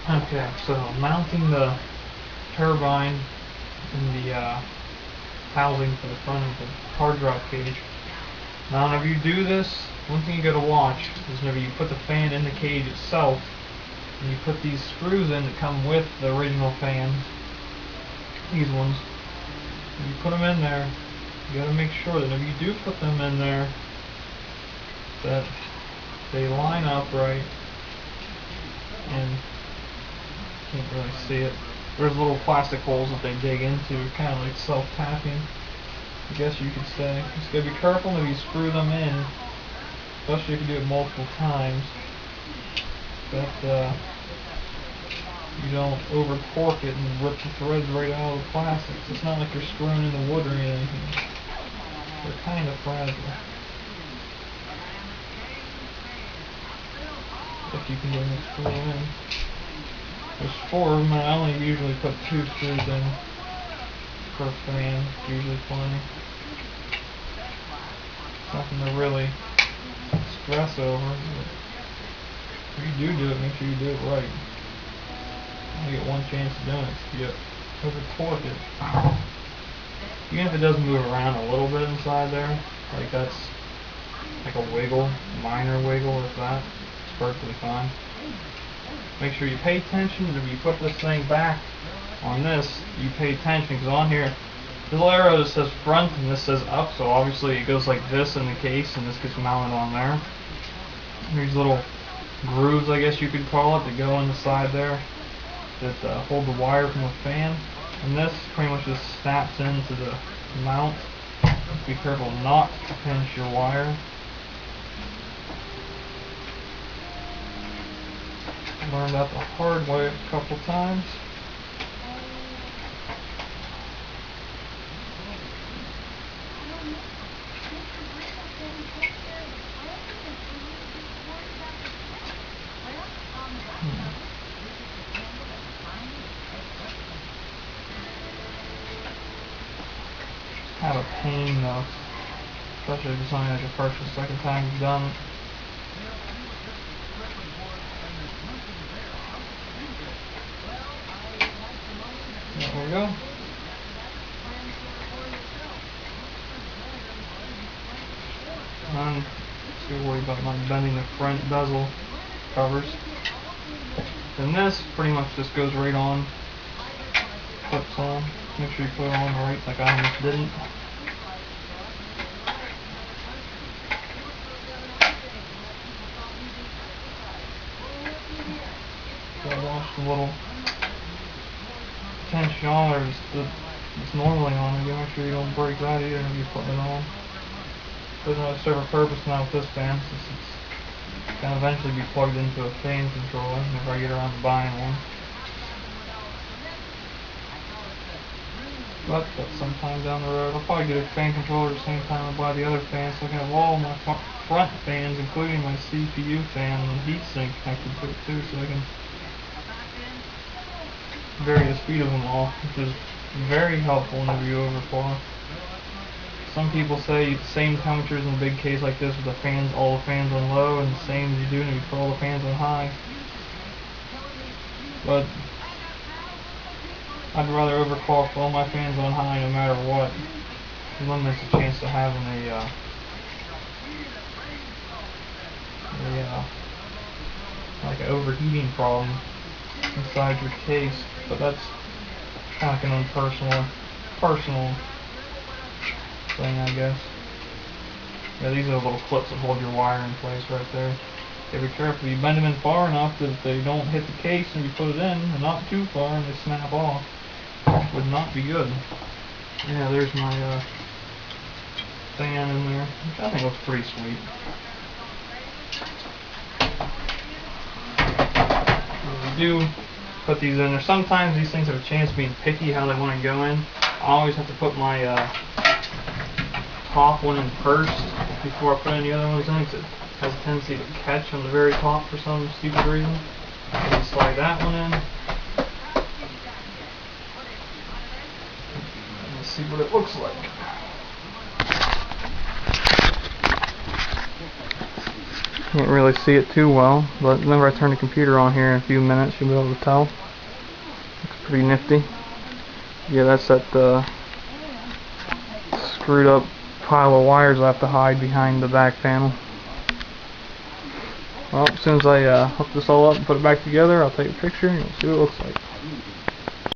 Okay, so mounting the turbine in the housing for the front of the hard drive cage. Now whenever you do this, one thing you gotta watch is whenever you put the fan in the cage itself, and you put these screws in that come with the original fan, these ones, when you put them in there, you gotta make sure that if you do put them in there, that they line up right, and you can't really see it. There's little plastic holes that they dig into, kind of like self-tapping, I guess you could say. Just gotta be careful if you screw them in, especially if you do it multiple times, that you don't over torque it and rip the threads right out of the plastics. It's not like you're screwing in the wood or anything. They're kind of fragile. If you can get them to screw in. There's 4 of them, and I only usually put 2 screws in per fan. It's usually plenty. Nothing to really stress over. But if you do it, make sure you do it right. You get one chance of doing it, so you over torque it. Even if it does move around a little bit inside there, like that's like a wiggle, minor wiggle, if that, it's perfectly fine. Make sure you pay attention if you put this thing back on this, you pay attention, because on here, the little arrow that says front and this says up, so obviously it goes like this in the case and this gets mounted on there. There's little grooves, I guess you could call it, that go on the side there that hold the wire from the fan, and this pretty much just snaps into the mount. Just be careful not to pinch your wire. Learned that the hard way a couple times. Kind of a pain though, especially if it's only like the first or second time you've done it. There we go. Don't worry about not bending the front bezel covers. Then this pretty much just goes right on, clips on. Make sure you put it on right, like I almost didn't. So I watch the little tensioner that's normally on. You make sure you don't break that either if you're putting it on. Doesn't really serve a purpose now with this fan, since it's going to eventually be plugged into a fan controller whenever I get around to buying one. But that's sometime down the road. I'll probably get a fan controller at the same time I buy the other fans, so I can have all my front fans, including my CPU fan and the heatsink connected to it too, so I can vary the speed of them all, which is very helpful whenever you overclock. Some people say the same temperatures in a big case like this with the fans, all the fans on low, and the same as you do when you put all the fans on high. But I'd rather overclock all my fans on high no matter what. It limits the chance of having like an overheating problem inside your case. But that's kind of like an personal thing, I guess. Yeah, these are the little clips that hold your wire in place right there. You be careful. You bend them in far enough that they don't hit the case and you put it in, and not too far and they snap off. Would not be good. Yeah, there's my fan in there, which I think looks pretty sweet. We do put these in there. Sometimes these things have a chance of being picky how they want to go in. I always have to put my top one in first before I put any other ones in, because it has a tendency to catch on the very top for some stupid reason. So slide that one in. Let's see what it looks like. Can't really see it too well, but whenever I turn the computer on here in a few minutes, you'll be able to tell. Looks pretty nifty. Yeah, that's that screwed up pile of wires I have to hide behind the back panel. Well, as soon as I hook this all up and put it back together, I'll take a picture and you'll see what it looks like.